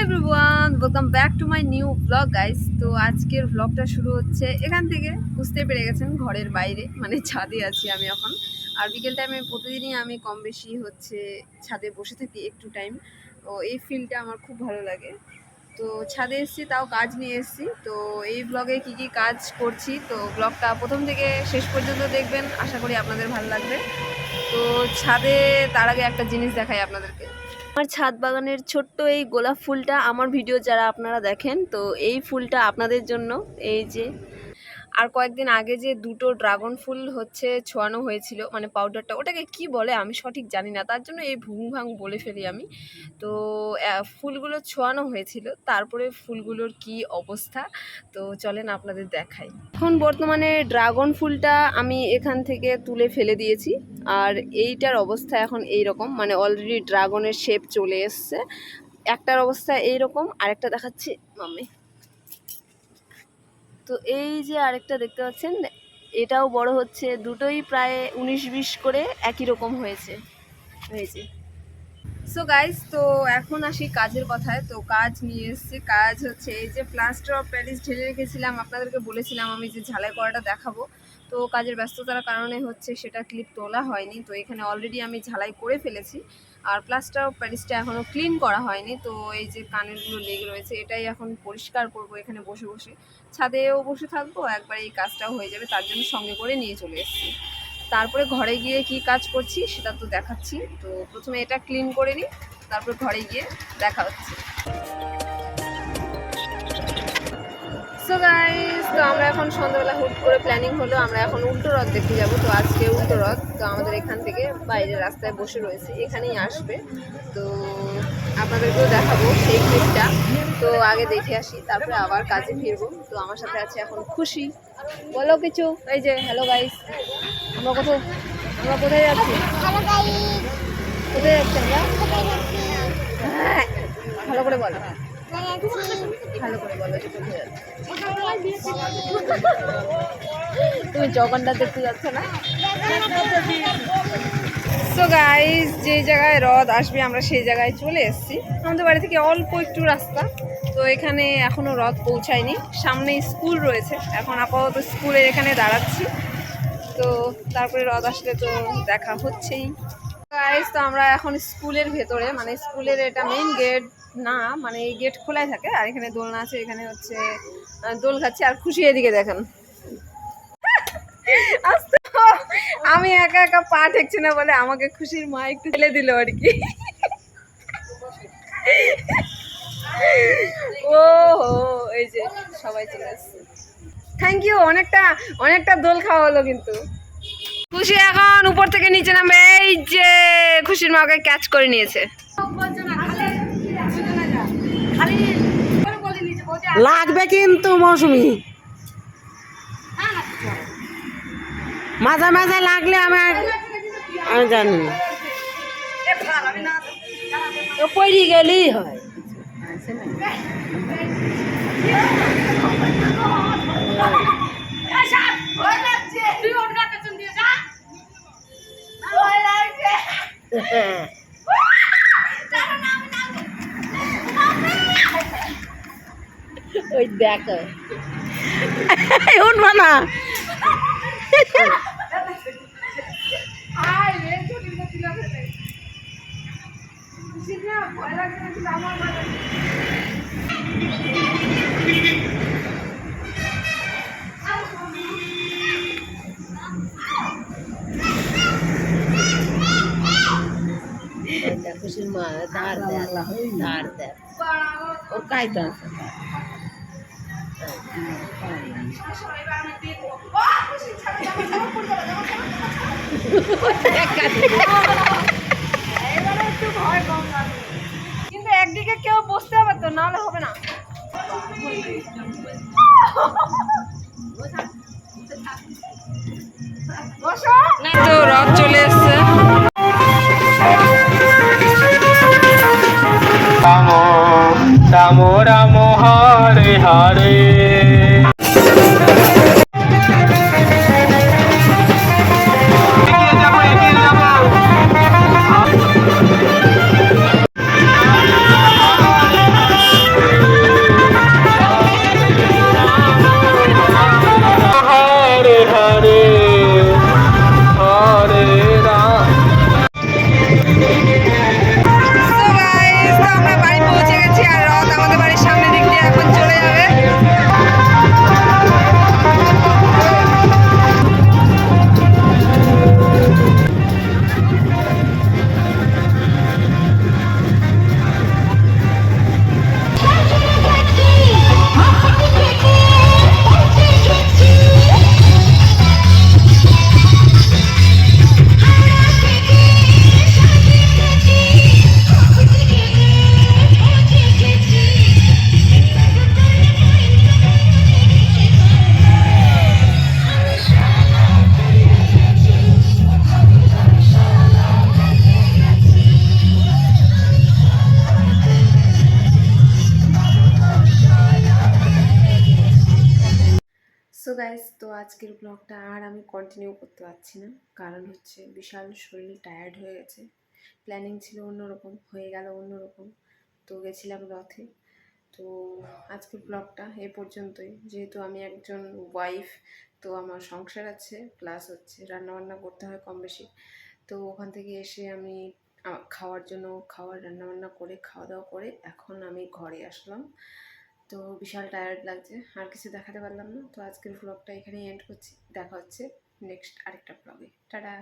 Everyone, welcome back to my new blog guys. তো আজকের ব্লগটা শুরু হচ্ছে এখান থেকে। বুঝতে পেরে গেছেন, ঘরের বাইরে মানে ছাদে আছি আমি এখন। আর বিকেল টাইমে প্রতিদিনই আমি কম বেশি হচ্ছে ছাদে বসে থাকি একটু টাইম। তো এই ফিলটা আমার খুব ভালো লাগে। তো ছাদে এসেছি, তাও কাজ নিয়ে এসেছি। তো এই ব্লগে কি কি কাজ করছি, তো ব্লগটা প্রথম থেকে শেষ পর্যন্ত দেখবেন, আশা করি আপনাদের ভালো লাগবে। তো ছাদে তার আগে একটা জিনিস দেখাই আপনাদেরকে। আমার ছাদ বাগানের ছোট্ট এই গোলাপ ফুলটা, আমার ভিডিও যারা আপনারা দেখেন, তো এই ফুলটা আপনাদের জন্য। এই যে আর কয়েকদিন আগে যে দুটো ড্রাগন ফুল হচ্ছে ছোঁয়ানো হয়েছিল, মানে পাউডারটা, ওটাকে কি বলে আমি সঠিক জানি না, তার জন্য এই ভুং ভাং বলে ফেলি আমি। তো ফুলগুলো ছোঁয়ানো হয়েছিল, তারপরে ফুলগুলোর কি অবস্থা, তো চলেন আপনাদের দেখাই। এখন বর্তমানে ড্রাগন ফুলটা আমি এখান থেকে তুলে ফেলে দিয়েছি। আর এইটার অবস্থা এখন এই রকম, মানে অলরেডি ড্রাগনের শেপ চলে এসছে। একটার অবস্থা এইরকম, আরেকটা দেখাচ্ছি মাম্মি। তো এই যে আরেকটা দেখতে পাচ্ছেন, এটাও বড় হচ্ছে। দুটোই প্রায় 19-20 করে একই রকম হয়েছে। সো গাইস, তো এখন আসি কাজের কথায়। তো কাজ নিয়ে এসেছি। কাজ হচ্ছে এই যে প্লাস্টার অফ প্যারিস ঢেলে রেখেছিলাম, আপনাদেরকে বলেছিলাম আমি যে ঝালাই করাটা দেখাবো। তো কাজের ব্যস্ততার কারণে হচ্ছে সেটা ক্লিপ তোলা হয়নি। তো এখানে অলরেডি আমি ঝালাই করে ফেলেছি। আর প্লাস্টার অফ প্যারিসটা এখনও ক্লিন করা হয়নি। তো এই যে কানেরগুলো লেগে রয়েছে, এটাই এখন পরিষ্কার করব এখানে বসে বসে। ছাদেও বসে থাকবো, একবার এই কাজটাও হয়ে যাবে, তার জন্য সঙ্গে করে নিয়ে চলে এসেছি। তারপরে ঘরে গিয়ে কি কাজ করছি সেটা তো দেখাচ্ছি। তো প্রথমে এটা ক্লিন করে নিই, তারপর ঘরে গিয়ে দেখা হচ্ছে। সো গাইস, তো আমরা এখন সন্ধ্যাবেলা হুট করে প্ল্যানিং হলো আমরা এখন উল্টো রথ দেখতে যাব। তো আজকে উল্টো রথ, তো আমাদের এখান থেকে বাইরের রাস্তায় বসে রয়েছে, এখানেই আসবে। তো আপনাদেরকেও দেখাবো সেই ক্লিপটা। তো আগে দেখে আসি, তারপরে আবার কাজে ফিরবো। তো আমার সাথে আছে এখন খুশি। বলো কিছু। এই যে হ্যালো গাইস, আমরা কোথায় যাচ্ছি? কোথায় যাচ্ছি আমরা? হ্যাঁ, ভালো করে বলো, ভালো করে বলো যে কোথায় যাচ্ছি। তুমি জগন্নাথ দেখতে যাচ্ছ না? সো গাইস, যে জায়গায় রথ আসবে আমরা সেই জায়গায় চলে এসেছি। আমাদের বাড়ি থেকে অল্প একটু রাস্তা। তো এখানে এখনো রথ পৌঁছায়নি। সামনে স্কুল রয়েছে, এখন আপাতত স্কুলের এখানে দাঁড়াচ্ছি। তো তারপরে রথ আসলে তো দেখা হচ্ছেই। গাইস, তো আমরা এখন স্কুলের ভেতরে, মানে স্কুলের এটা মেইন গেট না, মানে এই গেট খোলাই থাকে। আর এখানে দোলনা আছে, এখানে হচ্ছে দোল খাচ্ছে। আর খুশি এদিকে দেখেন, আস্তে আমি একা একা পা ঠেকছি না বলে আমাকে খুশির মা একটু ঠেলে দিল আর কি। ও হো, এই যে সবাই চলে আসছে। থ্যাংক ইউ, অনেকটা দোল খাওয়া হলো। কিন্তু খুশি এখন উপর থেকে নিচে নামবে। এই যে খুশির মাকে ক্যাচ করে নিয়েছে। লাগবে কিন্তু মৌসুমি, মাঝে মাঝে লাগলে আমি জানি পড়ি গেলেই হয়। ওই দেখো উঠবা না। খুশির মা ধার দেয় ওর কায়দা আছে। কিন্তু একদিকে কেউ বসতে হবে, তো নাহলে হবে না। তো রথ চলে এসছে। রাম রাম হরে হরে। গাইস, তো আজকের ব্লগটা আর আমি কন্টিনিউ করতে পারছি না, কারণ হচ্ছে বিশাল শরীর টায়ার্ড হয়ে গেছে। প্ল্যানিং ছিল অন্যরকম, হয়ে গেল অন্যরকম। তো গেছিলাম রথে। তো আজকের ব্লগটা এ পর্যন্তই। যেহেতু আমি একজন ওয়াইফ, তো আমার সংসার আছে, প্লাস হচ্ছে রান্নাবান্না করতে হয় কম বেশি। তো ওখান থেকে এসে আমি খাওয়ার জন্য রান্নাবান্না করে খাওয়া দাওয়া করে এখন আমি ঘরে আসলাম। তো বিশাল টায়ার্ড লাগছে, আর কিছু দেখাতে পারলাম না। তো আজকের ব্লগটা এখানেই এন্ড করছি। দেখা হচ্ছে নেক্সট আরেকটা ব্লগে। টাটা।